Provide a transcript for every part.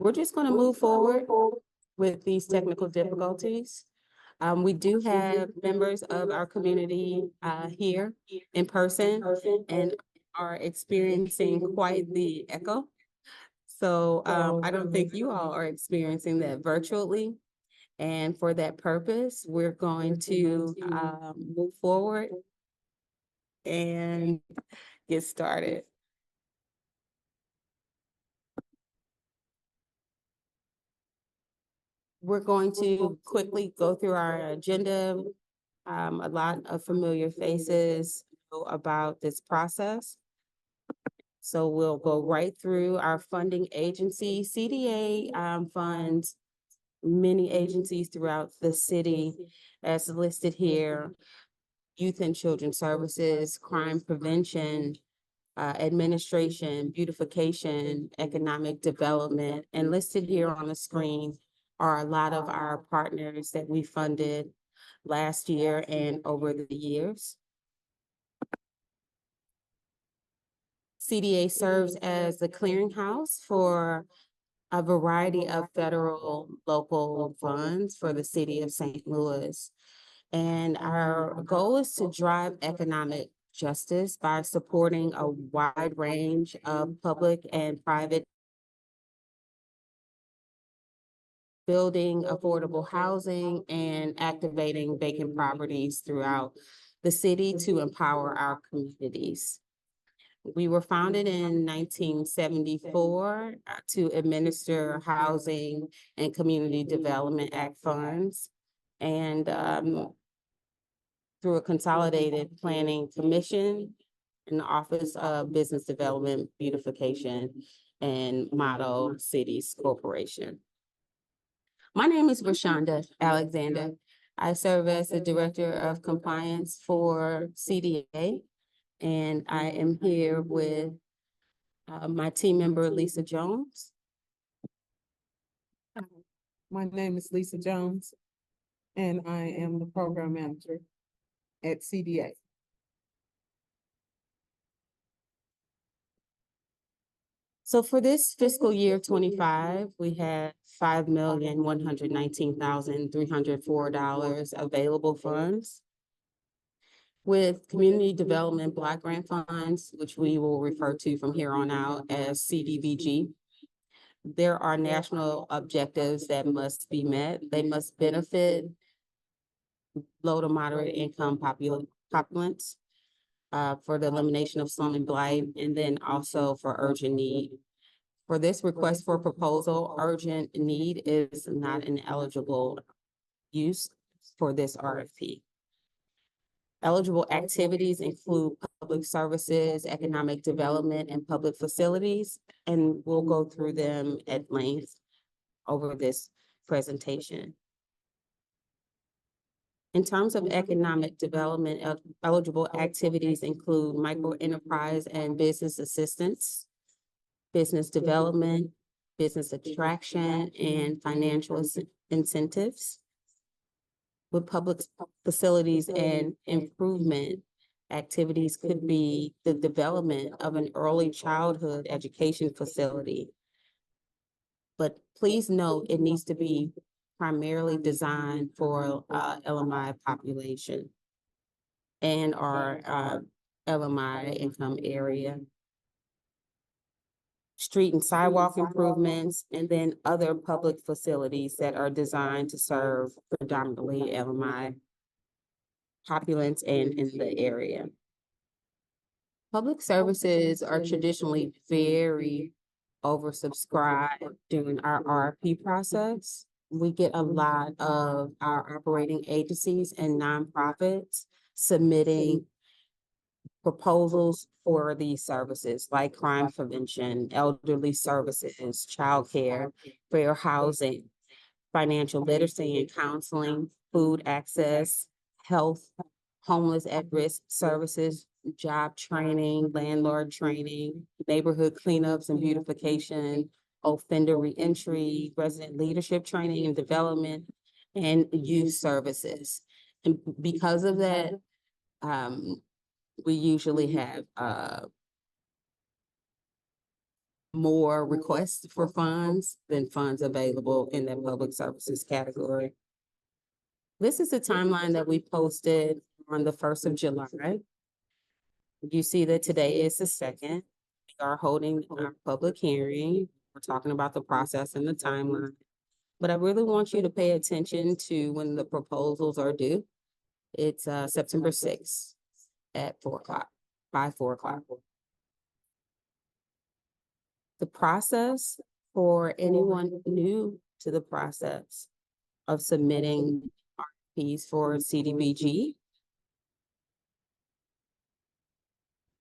We're just going to move forward with these technical difficulties. We do have members of our community here in person and are experiencing quite the echo. So I don't think you all are experiencing that virtually. And for that purpose, we're going to move forward and get started. We're going to quickly go through our agenda. A lot of familiar faces know about this process. So we'll go right through our funding agency. CDA funds many agencies throughout the city as listed here: Youth and Children Services, Crime Prevention, Administration, Beautification, Economic Development, and listed here on the screen are a lot of our partners that we funded last year and over the years. CDA serves as the clearinghouse for a variety of federal, local funds for the city of St. Louis. And our goal is to drive economic justice by supporting a wide range of public and private building affordable housing and activating vacant properties throughout the city to empower our communities. We were founded in 1974 to administer Housing and Community Development Act funds. And through a consolidated planning commission in the Office of Business Development, Beautification, and Model Cities Corporation. My name is Rashonda Alexander. I serve as the Director of Compliance for CDA, and I am here with my team member, Lisa Jones. My name is Lisa Jones, and I am the Program Manager at CDA. So for this fiscal year 25, we had $5,119,304 available funds. With Community Development Block Grant Funds, which we will refer to from here on out as CDBG, there are national objectives that must be met. They must benefit low to moderate income populations for the elimination of slum and blight, and then also for urgent need. For this request for proposal, urgent need is not an eligible use for this RFP. Eligible activities include public services, economic development, and public facilities, and we'll go through them at length over this presentation. In terms of economic development, eligible activities include micro enterprise and business assistance, business development, business attraction, and financial incentives. With public facilities and improvement, activities could be the development of an early childhood education facility. But please note, it needs to be primarily designed for LMI population and our LMI income area. Street and sidewalk improvements, and then other public facilities that are designed to serve predominantly LMI populations and in the area. Public services are traditionally very oversubscribed during our RFP process. We get a lot of our operating agencies and nonprofits submitting proposals for these services like crime prevention, elderly services, childcare, fair housing, financial literacy and counseling, food access, health, homeless at-risk services, job training, landlord training, neighborhood cleanups and beautification, offender reentry, resident leadership training and development, and youth services. And because of that, we usually have more requests for funds than funds available in that public services category. This is the timeline that we posted on the 1st of July. You see that today is the 2nd. We are holding our public hearing. We're talking about the process and the timeline. But I really want you to pay attention to when the proposals are due. It's September 6th at 4 o'clock, by 4 o'clock. The process for anyone new to the process of submitting RFPs for CDBG.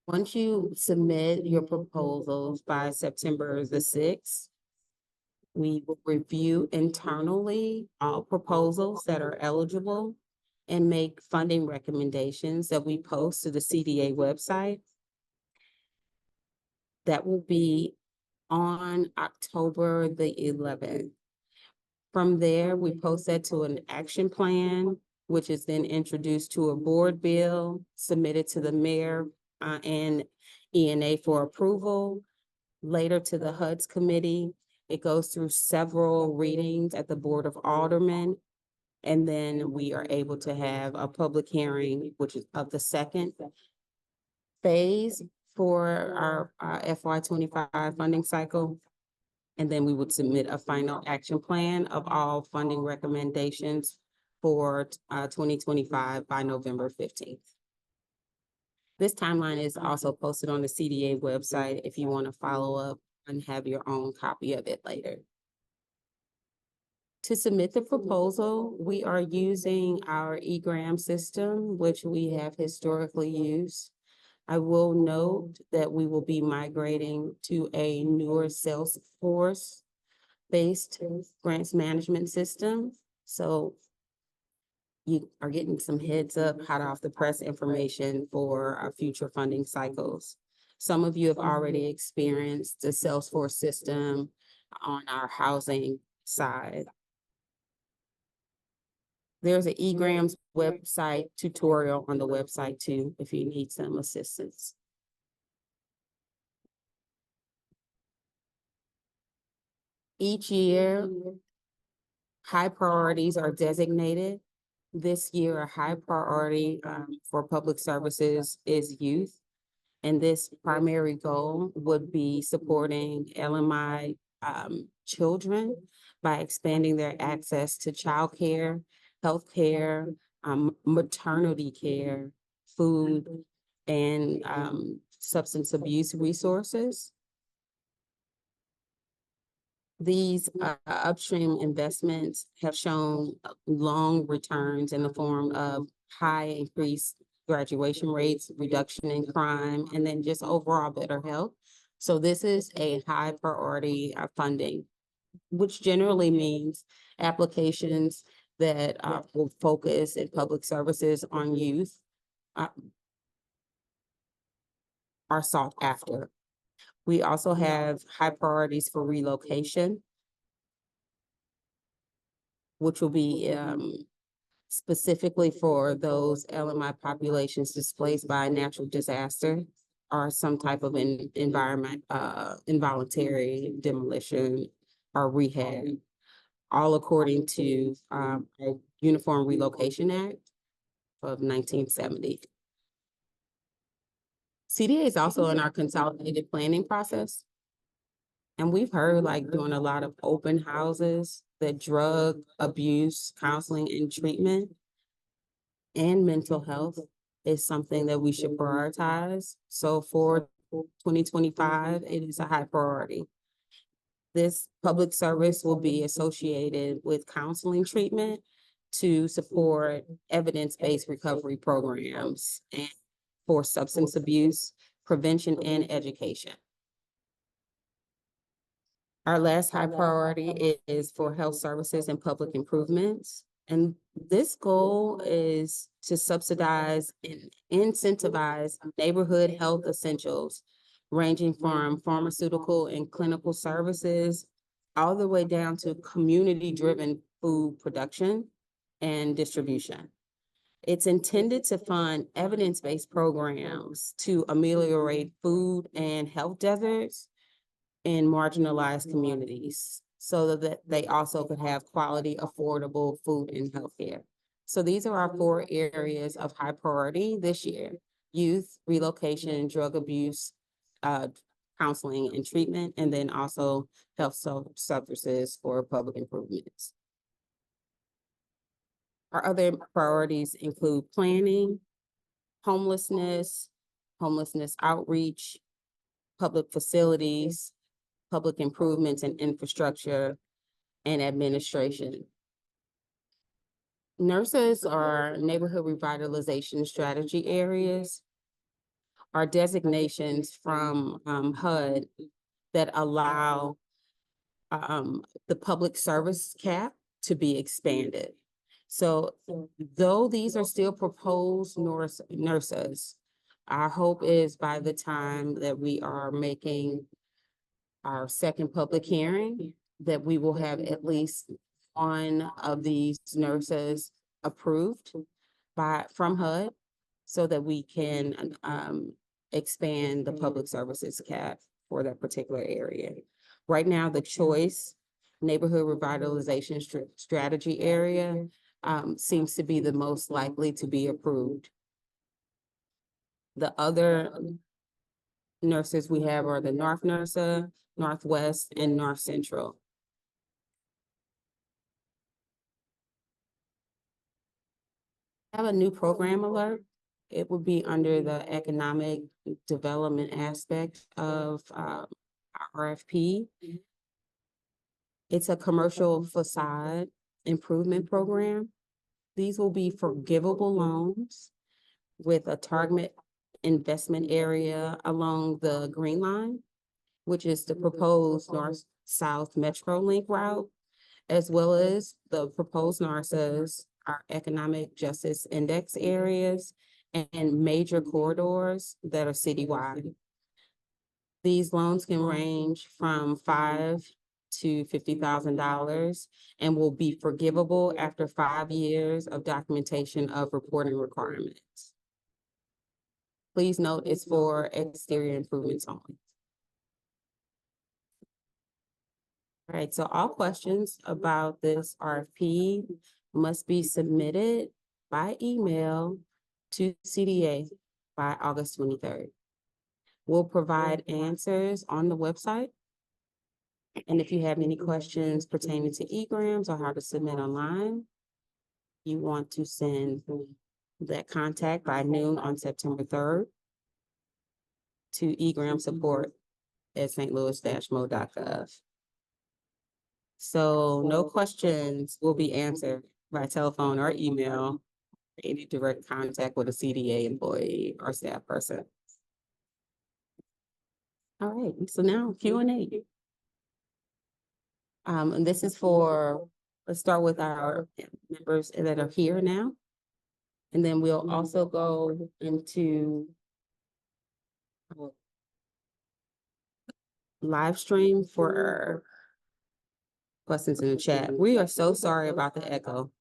Once you submit your proposals by September the 6th, we will review internally all proposals that are eligible and make funding recommendations that we post to the CDA website. That will be on October the 11th. From there, we post that to an action plan, which is then introduced to a board bill, submitted to the mayor and ENA for approval, later to the HUD's committee. It goes through several readings at the Board of Aldermen. And then we are able to have a public hearing, which is of the second phase for our FY 25 funding cycle. And then we would submit a final action plan of all funding recommendations for 2025 by November 15th. This timeline is also posted on the CDA website if you want to follow up and have your own copy of it later. To submit the proposal, we are using our eGram system, which we have historically used. I will note that we will be migrating to a newer Salesforce-based grants management system. So you are getting some heads up, hot off the press information for our future funding cycles. Some of you have already experienced the Salesforce system on our housing side. There's an eGrams website tutorial on the website too, if you need some assistance. Each year, high priorities are designated. This year, a high priority for public services is youth. And this primary goal would be supporting LMI children by expanding their access to childcare, healthcare, maternity care, food, and substance abuse resources. These upstream investments have shown long returns in the form of high increased graduation rates, reduction in crime, and then just overall better health. So this is a high priority funding, which generally means applications that will focus in public services on youth are sought after. We also have high priorities for relocation, which will be specifically for those LMI populations displaced by natural disaster or some type of involuntary demolition or rehab, all according to a Uniform Relocation Act of 1970. CDA is also in our consolidated planning process. And we've heard like doing a lot of open houses, that drug abuse, counseling and treatment and mental health is something that we should prioritize. So for 2025, it is a high priority. This public service will be associated with counseling treatment to support evidence-based recovery programs and for substance abuse, prevention, and education. Our last high priority is for health services and public improvements. And this goal is to subsidize and incentivize neighborhood health essentials, ranging from pharmaceutical and clinical services, all the way down to community-driven food production and distribution. It's intended to fund evidence-based programs to ameliorate food and health deserts, in marginalized communities so that they also could have quality, affordable food and healthcare. So these are our four areas of high priority this year: youth, relocation, drug abuse, uh, counseling and treatment, and then also health services for public improvements. Our other priorities include planning, homelessness, homelessness outreach, public facilities, public improvements and infrastructure, and administration. Nurses are neighborhood revitalization strategy areas, are designations from HUD that allow the public service cap to be expanded. So though these are still proposed nurses, our hope is by the time that we are making our second public hearing, that we will have at least one of these nurses approved from HUD so that we can expand the public services cap for that particular area. Right now, the choice neighborhood revitalization strategy area seems to be the most likely to be approved. The other nurses we have are the North Nursa, Northwest, and North Central. I have a new program alert. It would be under the economic development aspect of RFP. It's a commercial facade improvement program. These will be forgivable loans with a target investment area along the Green Line, which is the proposed north-south MetroLink route, as well as the proposed NARSAs, our economic justice index areas, and major corridors that are citywide. These loans can range from $5,000 to $50,000 and will be forgivable after 5 years of documentation of reporting requirements. Please note it's for exterior improvements only. All right, so all questions about this RFP must be submitted by email to CDA by August 23rd. We'll provide answers on the website. And if you have any questions pertaining to egrams or how to submit online, you want to send that contact by noon on September 3rd to egramsupport@stlouis-mo.gov. So no questions will be answered by telephone or email, any direct contact with a CDA employee or staff person. All right, so now Q&A. And this is for, let's start with our members that are here now. And then we'll also go into live stream for questions in the chat. We are so sorry about the echo.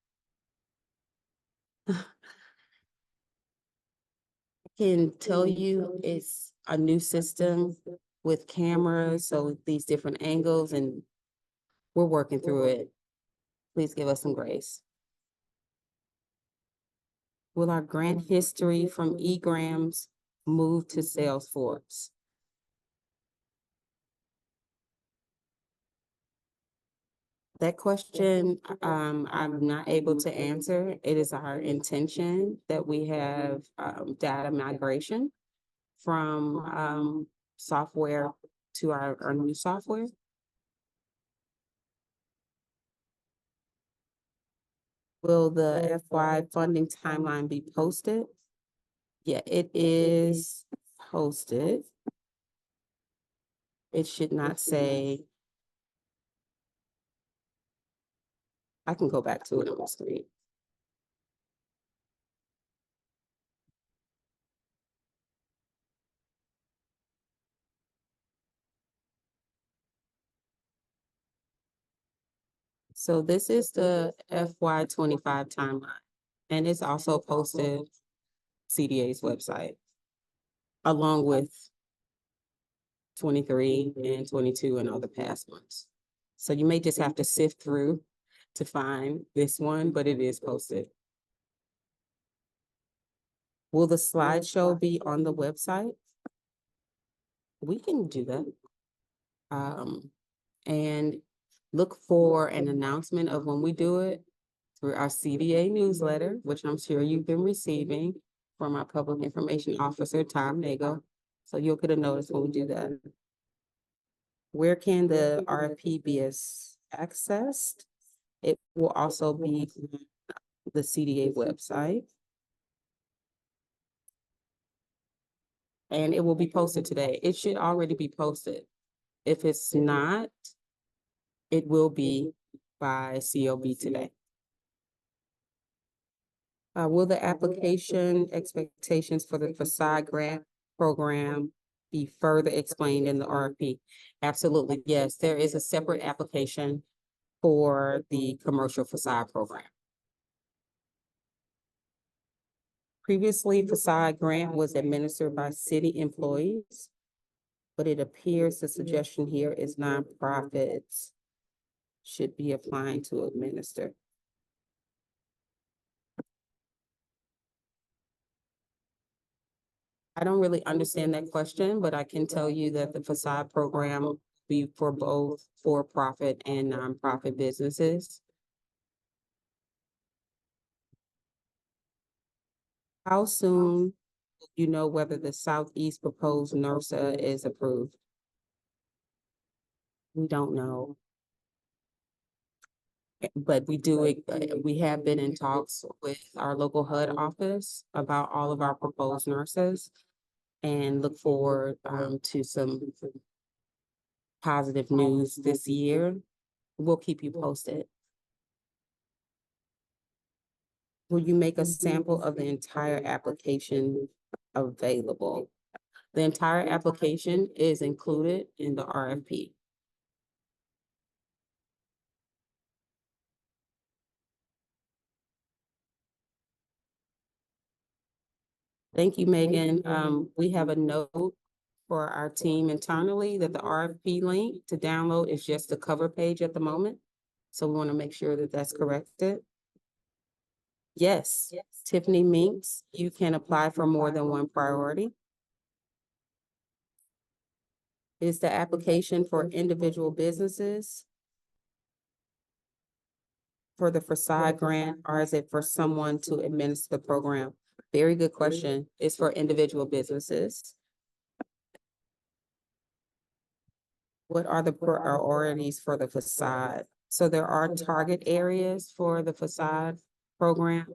I can tell you it's a new system with cameras, so these different angles, and we're working through it. Please give us some grace. Will our grant history from egrams move to Salesforce? That question, I'm not able to answer. It is our intention that we have data migration from software to our new software. Will the FY funding timeline be posted? Yeah, it is posted. It should not say. I can go back to it on the screen. So this is the FY 25 timeline, and it's also posted CDA's website, along with 23 and 22 and all the past ones. So you may just have to sift through to find this one, but it is posted. Will the slideshow be on the website? We can do that. And look for an announcement of when we do it through our CDA newsletter, which I'm sure you've been receiving from our public information officer, Tom Nago. So you'll get a notice when we do that. Where can the RFP be accessed? It will also be on the CDA website. And it will be posted today. It should already be posted. If it's not, it will be by COB today. Will the application expectations for the facade grant program be further explained in the RFP? Absolutely, yes. There is a separate application for the commercial facade program. Previously, facade grant was administered by city employees, but it appears the suggestion here is nonprofits should be applying to administer. I don't really understand that question, but I can tell you that the facade program will be for both for-profit and nonprofit businesses. How soon will you know whether the Southeast proposed NERSA is approved? We don't know. But we have been in talks with our local HUD office about all of our proposed nurses and look forward to some positive news this year. We'll keep you posted. Will you make a sample of the entire application available? The entire application is included in the RFP. Thank you, Megan. We have a note for our team internally that the RFP link to download is just the cover page at the moment. So we want to make sure that that's corrected. Yes, Tiffany Minks, you can apply for more than one priority. Is the application for individual businesses for the facade grant, or is it for someone to administer the program? Very good question. It's for individual businesses. What are the priorities for the facade? So there are target areas for the facade program,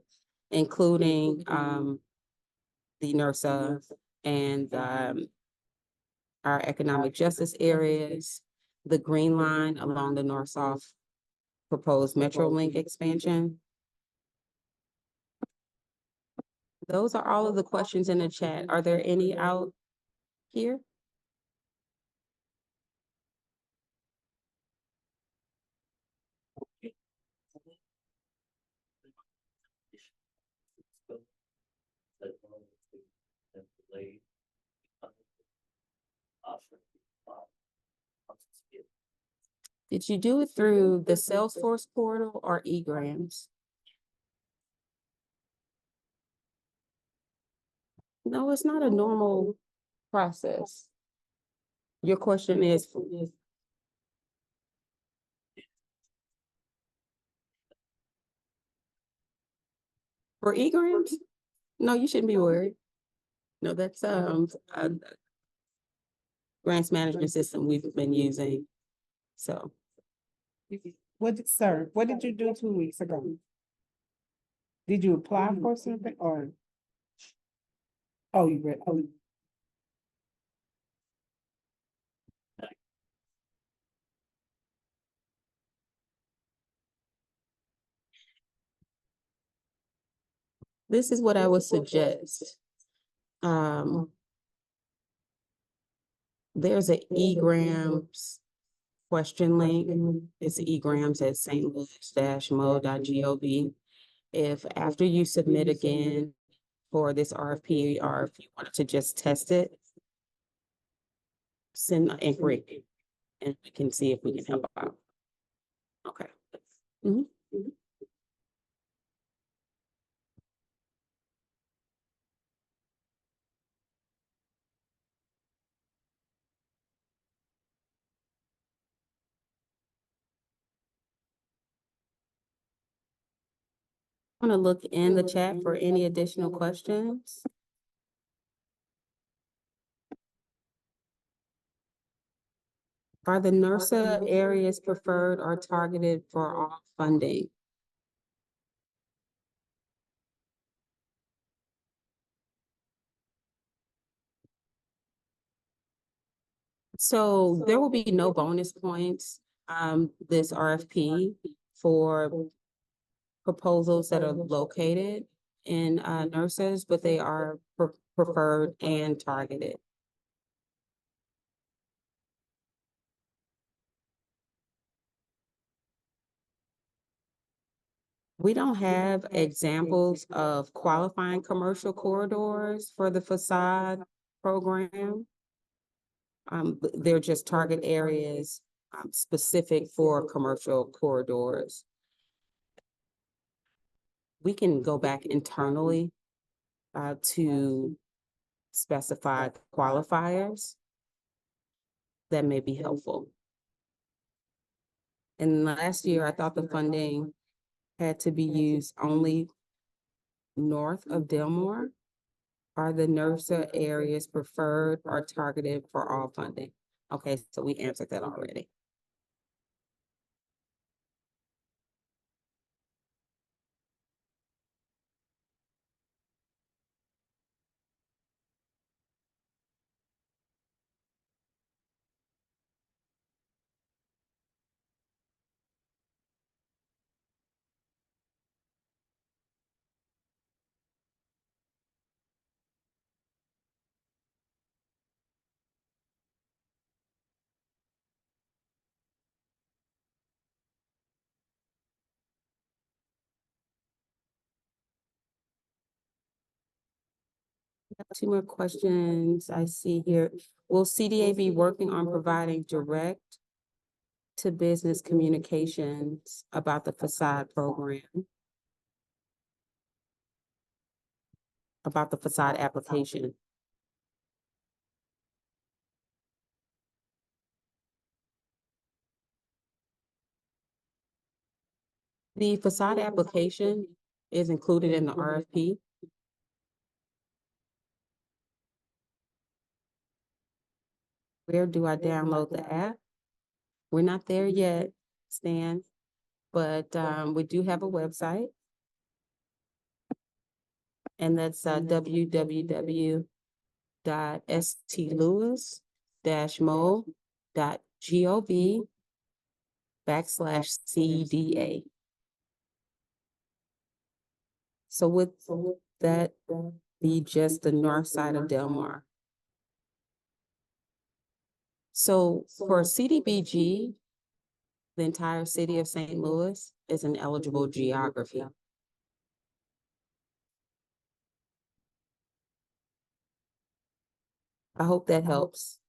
including the NERSA and our economic justice areas, the Green Line along the north-south proposed MetroLink expansion. Those are all of the questions in the chat. Are there any out here? Did you do it through the Salesforce portal or eGrams? No, it's not a normal process. Your question is for eGrams? No, you shouldn't be worried. No, that's a grants management system we've been using. So What did you do 2 weeks ago? Did you apply for something or? Oh, you read, oh. this is what I would suggest. There's an eGrams question link. It's eGrams at stlouis-mo.gov. If after you submit again for this RFP, or if you wanted to just test it, send an inquiry and we can see if we can help out. Okay. Mhm. I'm gonna look in the chat for any additional questions. Are the NERSA areas preferred or targeted for all funding? So there will be no bonus points, this RFP for proposals that are located in, nurses, but they are preferred and targeted. We don't have examples of qualifying commercial corridors for the facade program. They're just target areas, specific for commercial corridors. We can go back internally, to specify qualifiers that may be helpful. And last year, I thought the funding had to be used only north of Delmore. Are the NERSA areas preferred or targeted for all funding? Okay, so we answered that already. Two more questions I see here. Will CDA be working on providing direct to business communications about the facade program? About the facade application? The facade application is included in the RFP. Where do I download the app? We're not there yet, Stan, but we do have a website. And that's www.stlewis-mo.gov/CDA. So would that be just the north side of Delmar? So for CDBG, the entire city of St. Louis is an eligible geography. I hope that helps.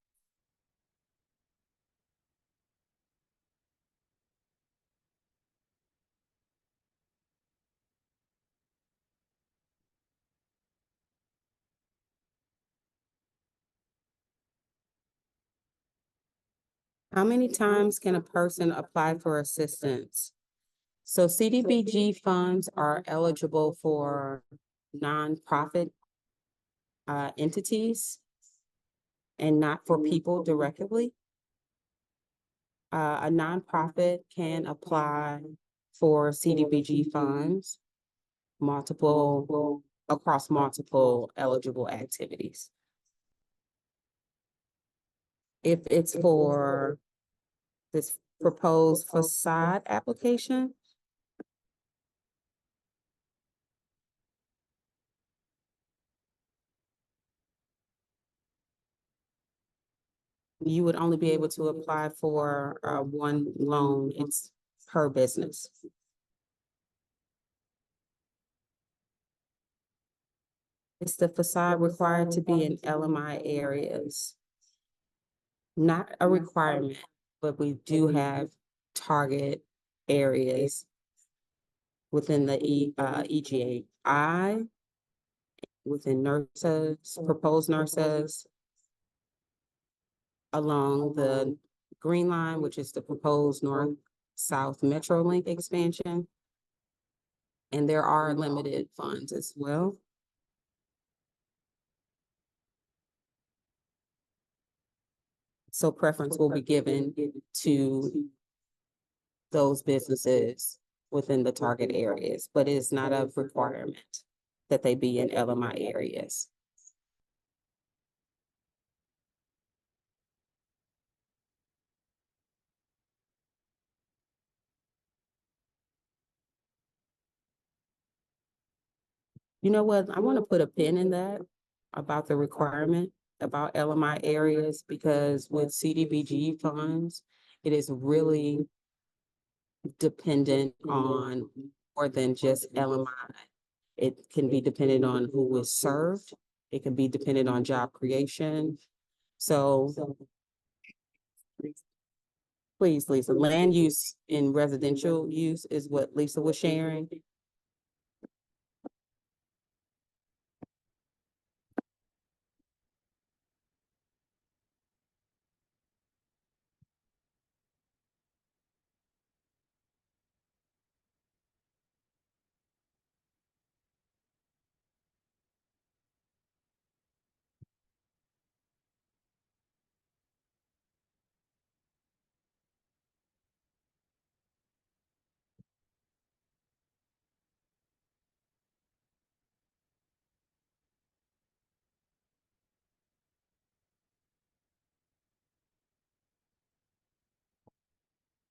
How many times can a person apply for assistance? So CDBG funds are eligible for nonprofit entities and not for people directly. A nonprofit can apply for CDBG funds across multiple eligible activities. If it's for this proposed facade application, you would only be able to apply for one loan. It's per business. Is the facade required to be in LMI areas? Not a requirement, but we do have target areas within the EGAI, within nurses, proposed nurses, along the Green Line, which is the proposed north-south Metro Link expansion. And there are limited funds as well. So preference will be given to those businesses within the target areas, but it is not a requirement that they be in LMI areas. You know what? I want to put a pin in that about the requirement about LMI areas, because with CDBG funds, it is really dependent on more than just LMI. It can be dependent on who is served. It can be dependent on job creation. So please, Lisa, land use in residential use is what Lisa was sharing.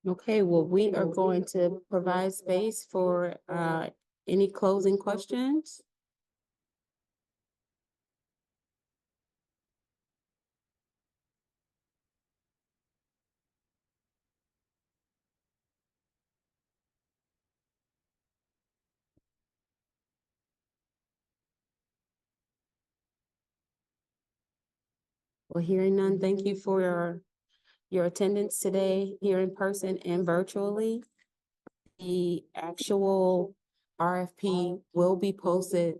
Okay, well, we are going to provide space for any closing questions. Well, hearing none, thank you for your attendance today here in person and virtually. The actual RFP will be posted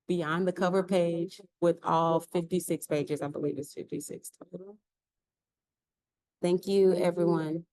beyond the cover page with all 56 pages. I believe it's 56 total. Thank you, everyone.